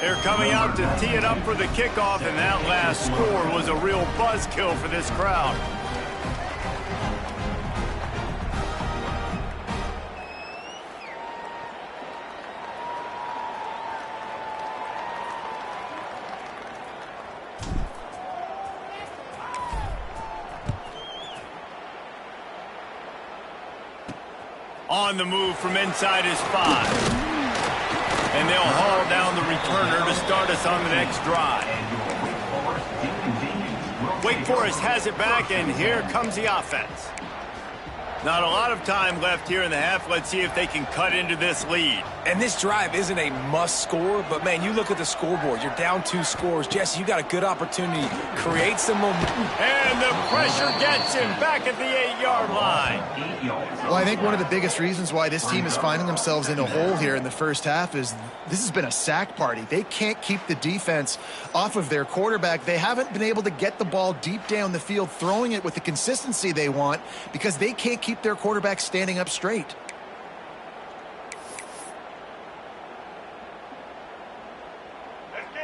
They're coming out to tee it up for the kickoff, and that last score was a real buzzkill for this crowd. On the move from inside his 5. And they'll haul down the returner to start us on the next drive. Wake Forest has it back, and here comes the offense. Not a lot of time left here in the half. Let's see if they can cut into this lead. And this drive isn't a must score, but, man, you look at the scoreboard. You're down 2 scores. Jesse, you got a good opportunity to create some momentum. And the pressure gets him back at the 8-yard line. Well, I think one of the biggest reasons why this team is finding themselves in a hole here in the first half is this has been a sack party. They can't keep the defense off of their quarterback. They haven't been able to get the ball deep down the field, throwing it with the consistency they want because they can't keep their quarterback standing up straight.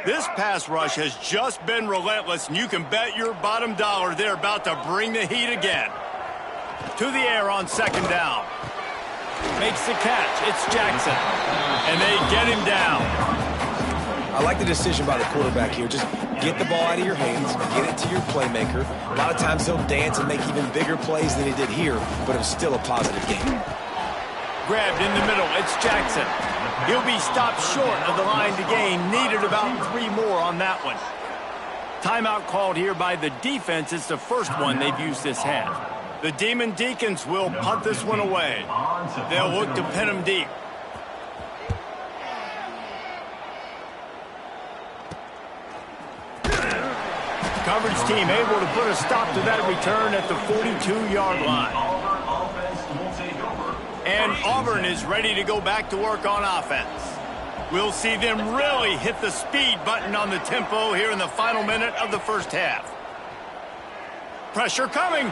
This pass rush has just been relentless, and you can bet your bottom dollar they're about to bring the heat again. To the air on 2nd down. Makes the catch. It's Jackson. And they get him down. I like the decision by the quarterback here. Just get the ball out of your hands, get it to your playmaker. A lot of times he'll dance and make even bigger plays than he did here, but it was still a positive game. Grabbed in the middle. It's Jackson. He'll be stopped short of the line to gain. Needed about 3 more on that one. Timeout called here by the defense. It's the first one they've used this half. The Demon Deacons will punt this one away. They'll look to pin him deep. Coverage team able to put a stop to that return at the 42-yard line. And Auburn is ready to go back to work on offense. We'll see them really hit the speed button on the tempo here in the final minute of the first half. Pressure coming.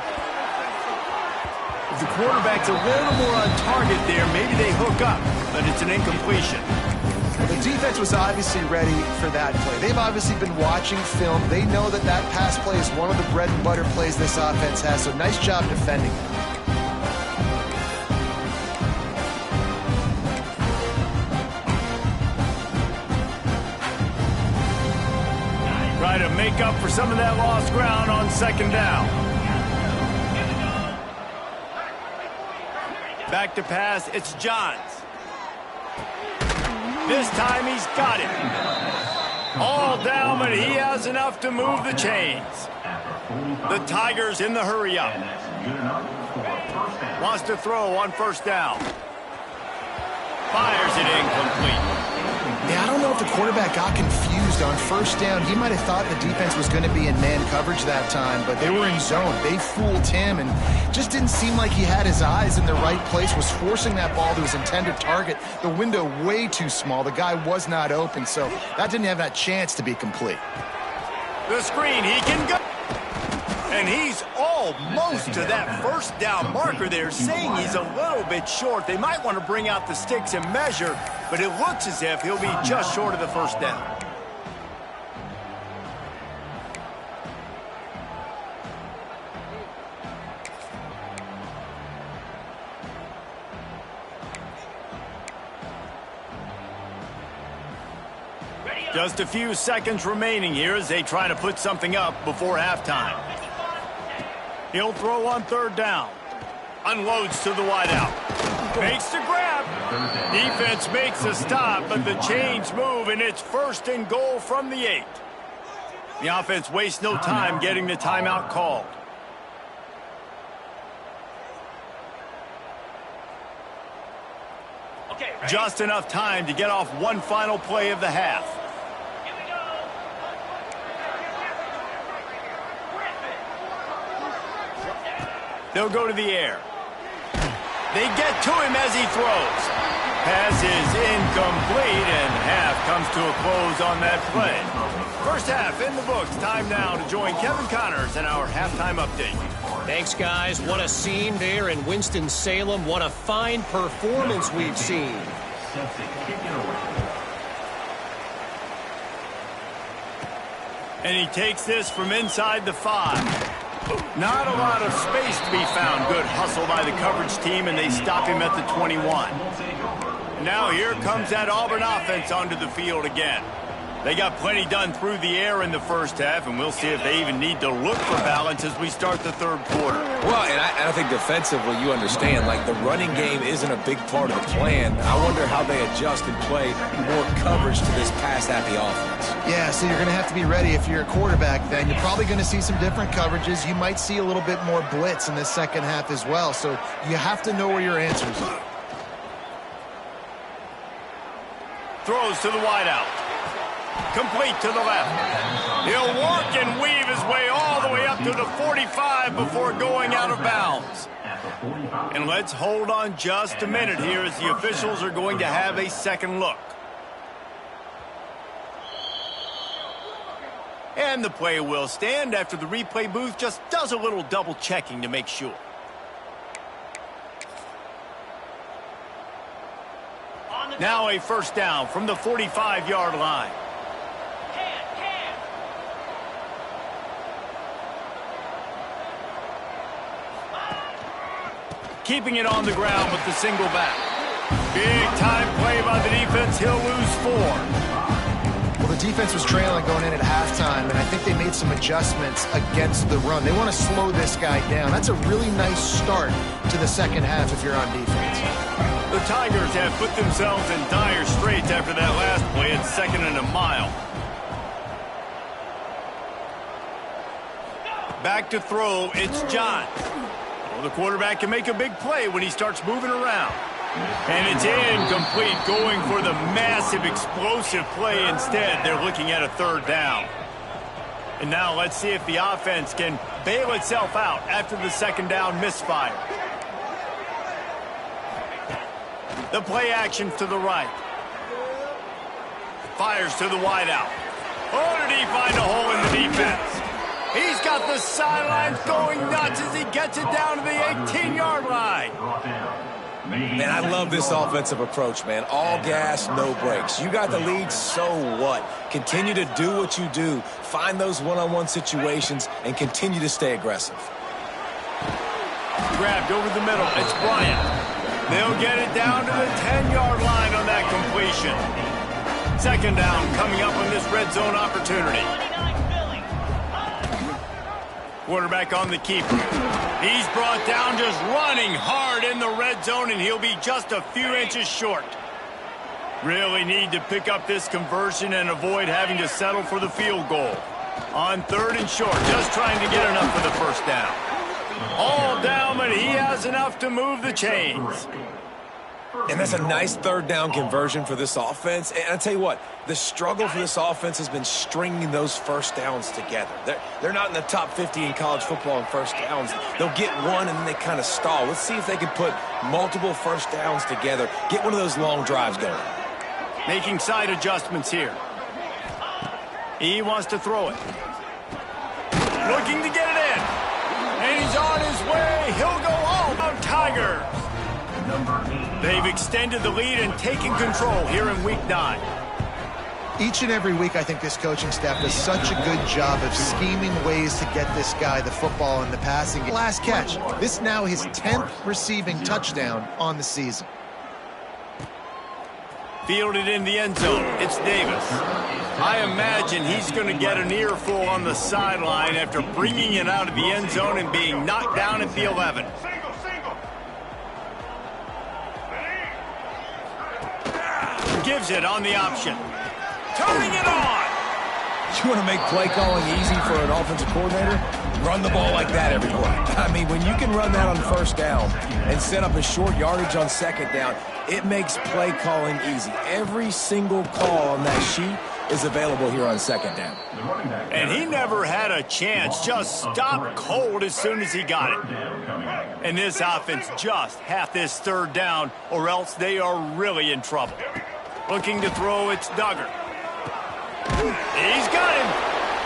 If the quarterback's a little more on target there, maybe they hook up, but it's an incompletion. The defense was obviously ready for that play. They've obviously been watching film. They know that that pass play is one of the bread and butter plays this offense has, so nice job defending. Try to make up for some of that lost ground on 2nd down. Back to pass, it's Johns. This time he's got it. All down, but he has enough to move the chains. The Tigers in the hurry up. Wants to throw on 1st down. Fires it incomplete. Yeah, I don't know if the quarterback got confused on 1st down. He might have thought the defense was going to be in man coverage that time, but they were in zone. They fooled him and just didn't seem like he had his eyes in the right place, was forcing that ball to his intended target. The window way too small. The guy was not open, so that didn't have that chance to be complete. The screen, he can go. And he's almost to that 1st down marker there, saying he's a little bit short. They might want to bring out the sticks and measure, but it looks as if he'll be just short of the 1st down. Just a few seconds remaining here as they try to put something up before halftime. He'll throw on 3rd down. Unloads to the wideout. Makes the grab. Defense makes a stop, but the chains move, and it's 1st and goal from the 8. The offense wastes no time getting the timeout called. Just enough time to get off one final play of the half. They'll go to the air. They get to him as he throws. Pass is incomplete, and half comes to a close on that play. First half in the books. Time now to join Kevin Connors in our halftime update. Thanks, guys. What a scene there in Winston-Salem. What a fine performance we've seen. And he takes this from inside the 5. Not a lot of space to be found. Good hustle by the coverage team, and they stop him at the 21. And now here comes that Auburn offense onto the field again. They got plenty done through the air in the first half, and we'll see if they even need to look for balance as we start the third quarter. Well, and I think defensively, you understand, like the running game isn't a big part of the plan. I wonder how they adjust and play more coverage to this pass-happy offense. Yeah, so you're going to have to be ready if you're a quarterback then. You're probably going to see some different coverages. You might see a little bit more blitz in this second half as well, so you have to know where your answers are. Throws to the wideout. Complete to the left. He'll work and weave his way all the way up to the 45 before going out of bounds. And let's hold on just a minute here as the officials are going to have a second look. And the play will stand after the replay booth just does a little double checking to make sure. Now a first down from the 45-yard line. Keeping it on the ground with the single back. Big time play by the defense. He'll lose 4. Well, the defense was trailing going in at halftime, and I think they made some adjustments against the run. They want to slow this guy down. That's a really nice start to the second half if you're on defense. The Tigers have put themselves in dire straits after that last play at 2nd and a mile. Back to throw, it's Johns. Well, the quarterback can make a big play when he starts moving around. And it's incomplete, going for the massive explosive play instead. They're looking at a third down. And now let's see if the offense can bail itself out after the second down misfire. The play action to the right. Fires to the wideout. Oh, did he find a hole in the defense? He's got the sidelines going nuts as he gets it down to the 18-yard line. Man, I love this offensive approach, man. All gas, no brakes. You got the lead, so what? Continue to do what you do. Find those one-on-one situations and continue to stay aggressive. Grabbed over the middle. It's Bryant. They'll get it down to the 10-yard line on that completion. Second down coming up on this red zone opportunity. Quarterback on the keeper. He's brought down just running hard in the red zone, and he'll be just a few inches short. Really need to pick up this conversion and avoid having to settle for the field goal. On 3rd and short, just trying to get enough for the first down. All down, but he has enough to move the chains. And that's a nice third down conversion for this offense. And I'll tell you what, the struggle for this offense has been stringing those first downs together. They're not in the top 50 in college football in first downs. They'll get one and then they kind of stall. Let's see if they can put multiple first downs together, get one of those long drives going. Making side adjustments here. He wants to throw it. Looking to get it in. And he's on his way. He'll go home. Tigers. They've extended the lead and taken control here in Week 9. Each and every week, I think this coaching staff does such a good job of scheming ways to get this guy the football in the passing game. Last catch. This now his 10th receiving touchdown on the season. Fielded in the end zone. It's Davis. I imagine he's going to get an earful on the sideline after bringing it out of the end zone and being knocked down at the 11. Gives it on the option. Turning it on. You want to make play calling easy for an offensive coordinator? Run the ball like that every play. I mean, when you can run that on first down and set up a short yardage on second down, it makes play calling easy. Every single call on that sheet is available here on second down. And he never had a chance. Just stopped cold as soon as he got it. And this offense just half this third down, or else they are really in trouble. Looking to throw, it's Duggar. He's got him.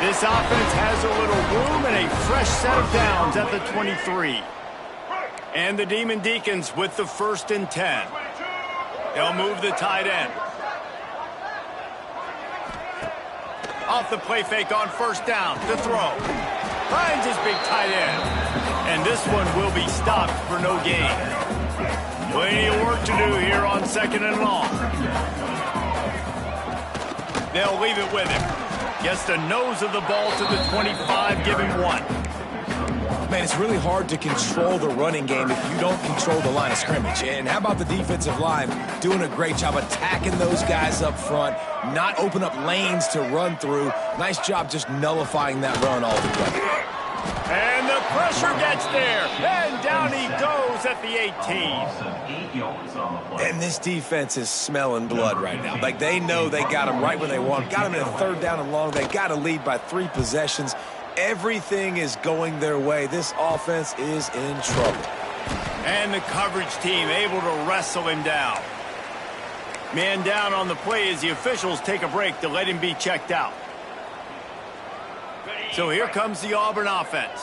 This offense has a little room and a fresh set of downs at the 23. And the Demon Deacons with the 1st and 10. They'll move the tight end. Off the play fake on first down to throw. Finds his big tight end. And this one will be stopped for no gain. Plenty of work to do here on 2nd and long. They'll leave it with him. Gets the nose of the ball to the 25, give him 1. Man, it's really hard to control the running game if you don't control the line of scrimmage. And how about the defensive line doing a great job attacking those guys up front, not open up lanes to run through. Nice job just nullifying that run altogether. And the pressure gets there. And down he goes at the 18. And this defense is smelling blood right now. Like, they know they got him right where they want him. Got him in a 3rd down and long. They got to lead by 3 possessions. Everything is going their way. This offense is in trouble. And the coverage team able to wrestle him down. Man down on the play as the officials take a break to let him be checked out. So here comes the Auburn offense.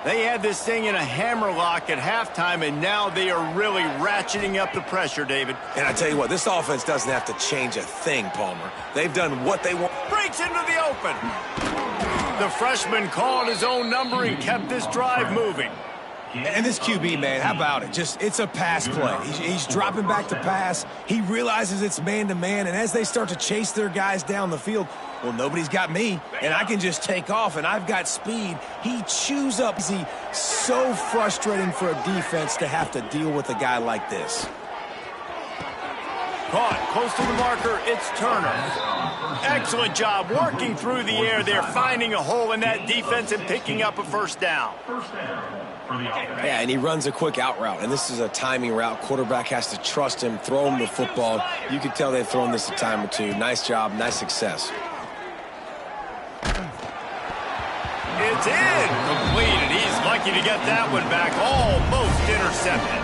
They had this thing in a hammerlock at halftime, and now they are really ratcheting up the pressure, David. And I tell you what, this offense doesn't have to change a thing, Palmer. They've done what they want. Breaks into the open. The freshman called his own number and kept this drive moving. And this QB, man, how about it? It's a pass play. He's dropping back to pass. He realizes it's man-to-man, and as they start to chase their guys down the field, well, nobody's got me, and I can just take off, and I've got speed. He chews up. So frustrating for a defense to have to deal with a guy like this. Caught close to the marker, it's Turner. Excellent job working through the air there, finding a hole in that defense and picking up a 1st down. Yeah, and he runs a quick out route, and this is a timing route. Quarterback has to trust him, throw him the football. You can tell they've thrown this a time or two. Nice job, nice success. It's in. Completed. He's lucky to get that one back. Almost intercepted.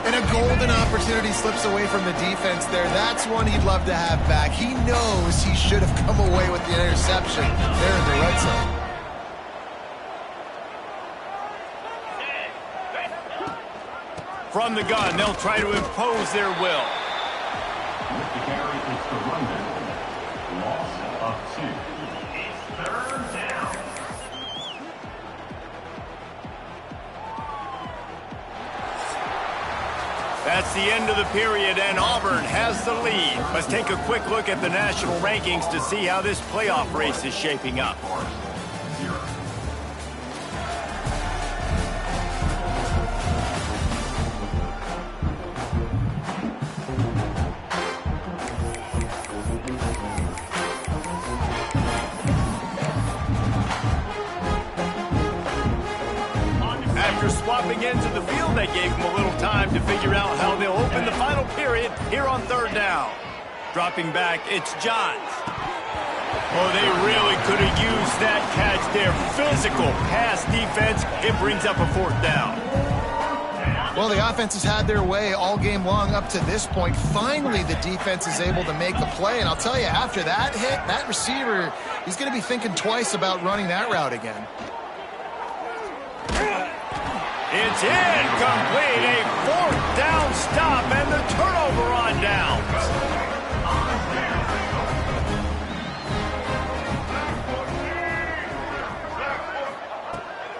And a golden opportunity slips away from the defense there. That's one he'd love to have back. He knows he should have come away with the interception there in the red zone. From the gun, they'll try to impose their will. The carry is to London. Loss of 2. It's 3rd down. That's the end of the period, and Auburn has the lead. Let's take a quick look at the national rankings to see how this playoff race is shaping up. After swapping ends of the field, they gave him a little time to figure out how they'll open the final period here on 3rd down. Dropping back, it's Johns. Oh, they really could have used that catch there. Physical pass defense. It brings up a 4th down. Well, the offense has had their way all game long up to this point. Finally, the defense is able to make the play. And I'll tell you, after that hit, that receiver, he's going to be thinking twice about running that route again. It's incomplete. A 4th down stop and the turnover on downs.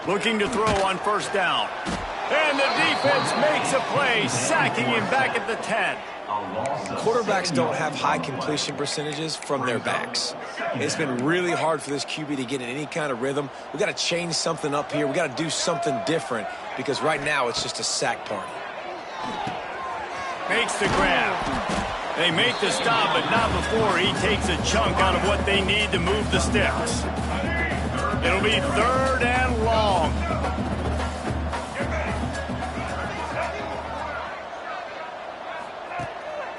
Looking to throw on 1st down. And the defense makes a play, sacking him back at the 10. Quarterbacks don't have high completion percentages from their backs. It's been really hard for this QB to get in any kind of rhythm. We've got to change something up here. We've got to do something different because right now it's just a sack party. Makes the grab. They make the stop, but not before he takes a chunk out of what they need to move the sticks. It'll be 3rd and long.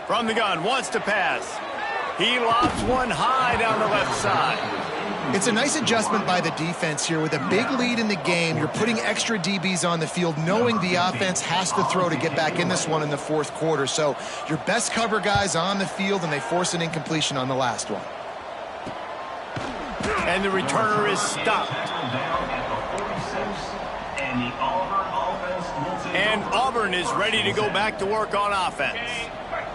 From the gun, wants to pass. He lobs one high down the left side. It's a nice adjustment by the defense here. With a big lead in the game, you're putting extra DBs on the field, knowing the offense has to throw to get back in this one in the 4th quarter. So your best cover guys on the field, and they force an incompletion on the last one. And the returner is stopped. And Auburn is ready to go back to work on offense.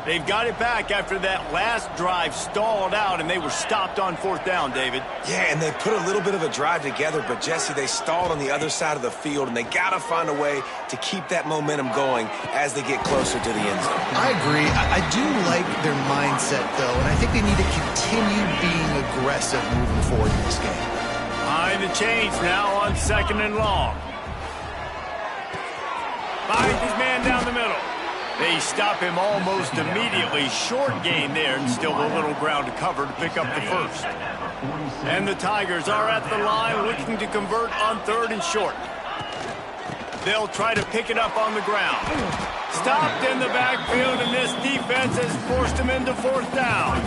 They've got it back after that last drive stalled out, and they were stopped on 4th down, David. Yeah, and they put a little bit of a drive together, but, Jesse, they stalled on the other side of the field, and they got to find a way to keep that momentum going as they get closer to the end zone. I agree. I do like their mindset, though, and I think they need to continue being aggressive moving forward in this game. Behind the chains now on 2nd and long. Finds his man down the middle. They stop him almost immediately. Short gain there, and still a little ground to cover to pick up the first. And the Tigers are at the line looking to convert on 3rd and short. They'll try to pick it up on the ground. Stopped in the backfield, and this defense has forced him into 4th down.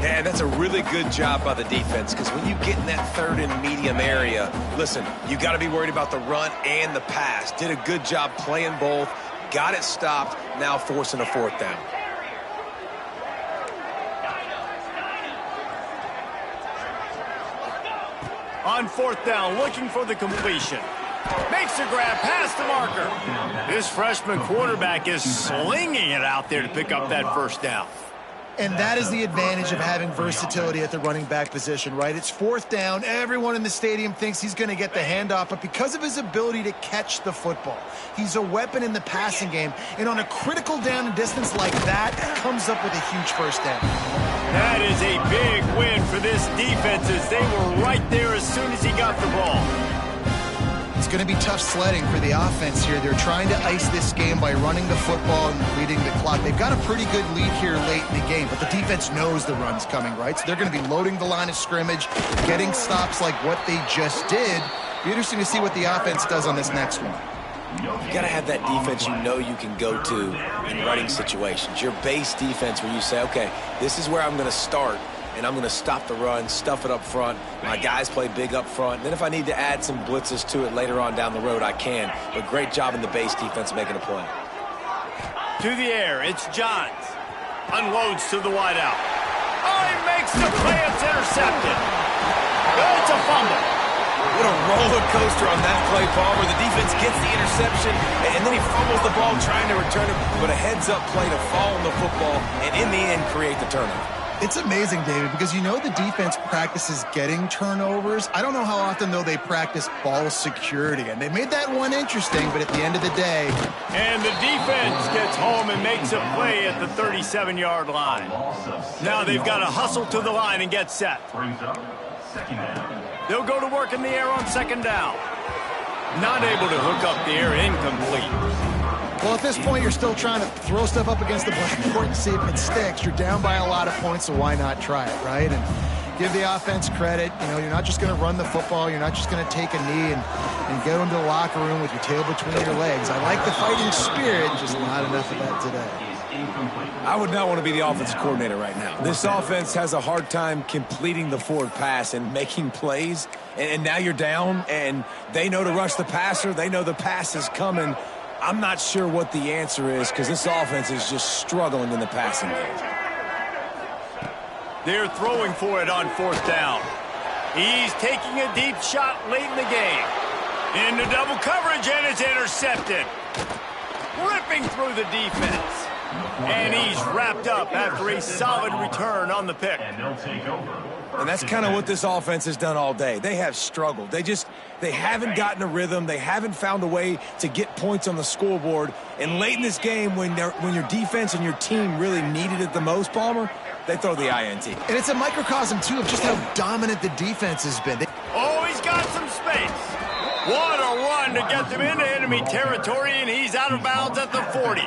Yeah, that's a really good job by the defense, because when you get in that 3rd and medium area, listen, you got to be worried about the run and the pass. Did a good job playing both. Got it stopped, now forcing a 4th down. On 4th down, looking for the completion. Makes a grab past the marker. This freshman quarterback is slinging it out there to pick up that 1st down. And that is the advantage of having versatility at the running back position, right? It's 4th down. Everyone in the stadium thinks he's going to get the handoff, but because of his ability to catch the football, he's a weapon in the passing game. And on a critical down and distance like that, comes up with a huge 1st down. That is a big win for this defense, as they were right there as soon as he got the ball. It's going to be tough sledding for the offense here. They're trying to ice this game by running the football and leading the clock. They've got a pretty good lead here late in the game, but the defense knows the run's coming, right? So they're going to be loading the line of scrimmage, getting stops like what they just did. Be interesting to see what the offense does on this next one. You got to have that defense you know you can go to in running situations. Your base defense where you say, okay, this is where I'm going to start, and I'm going to stop the run, stuff it up front. My guys play big up front. Then if I need to add some blitzes to it later on down the road, I can. But great job in the base defense making a play. To the air, it's Johns. Unloads to the wideout. Oh, he makes the play. It's intercepted. It's a fumble. What a roller coaster on that play, Palmer. The defense gets the interception, and then he fumbles the ball trying to return it. But a heads-up play to fall on the football, and in the end, create the turnover. It's amazing, David, because you know the defense practices getting turnovers. I don't know how often, though, they practice ball security. And they made that one interesting, but at the end of the day... And the defense gets home and makes a play at the 37-yard line. Now they've got to hustle to the line and get set. They'll go to work in the air on 2nd down. Not able to hook up the air, incomplete. Well, at this point, you're still trying to throw stuff up against the blackboard and see if it sticks. You're down by a lot of points, so why not try it, right? And give the offense credit. You know, you're not just going to run the football. You're not just going to take a knee and go into the locker room with your tail between your legs. I like the fighting spirit, just not enough of that today. I would not want to be the offensive coordinator right now. This offense has a hard time completing the forward pass and making plays. And now you're down, and they know to rush the passer. They know the pass is coming. I'm not sure what the answer is, because this offense is just struggling in the passing game. They're throwing for it on 4th down. He's taking a deep shot late in the game. Into double coverage, and it's intercepted. Ripping through the defense. And he's wrapped up after a solid return on the pick. And that's kind of what this offense has done all day. They have struggled. They haven't gotten a rhythm. They haven't found a way to get points on the scoreboard. And late in this game, when your defense and your team really needed it the most, Palmer, they throw the INT. And it's a microcosm, too, of just how dominant the defense has been. Oh, he's got some space. What a run to get them into enemy territory, and he's out of bounds at the 40.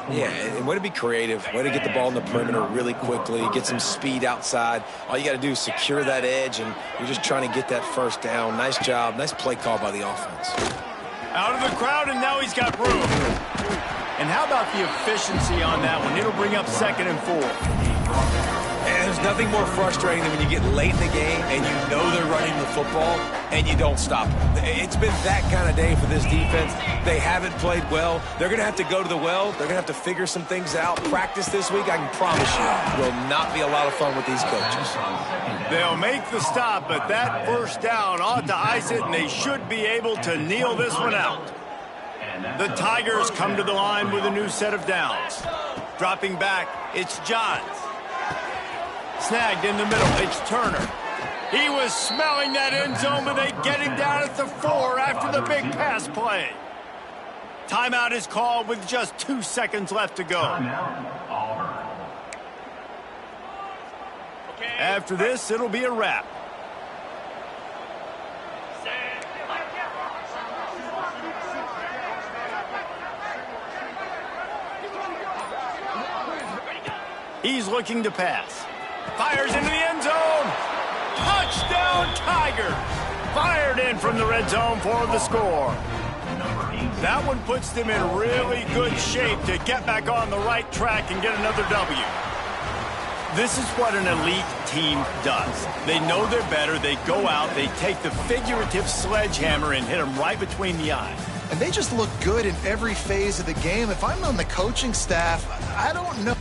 Yeah, and way to be creative, way to get the ball in the perimeter really quickly, get some speed outside. All you got to do is secure that edge, and you're just trying to get that 1st down. Nice job, nice play call by the offense. Out of the crowd, and now he's got room. And how about the efficiency on that one? It'll bring up 2nd and 4. And there's nothing more frustrating than when you get late in the game and you know they're running the football and you don't stop them. It's been that kind of day for this defense. They haven't played well. They're going to have to go to the well. They're going to have to figure some things out. Practice this week, I can promise you, will not be a lot of fun with these coaches. They'll make the stop, but that 1st down ought to ice it, and they should be able to kneel this one out. The Tigers come to the line with a new set of downs. Dropping back, it's Johns. Snagged in the middle, it's Turner. He was smelling that end zone, but they get him down at the 4 after the big pass play. Timeout is called with just 2 seconds left to go. After this, it'll be a wrap. He's looking to pass. Fires into the end zone. Touchdown, Tiger. Fired in from the red zone for the score. That one puts them in really good shape to get back on the right track and get another W. This is what an elite team does. They know they're better. They go out. They take the figurative sledgehammer and hit them right between the eyes. And they just look good in every phase of the game. If I'm on the coaching staff, I don't know.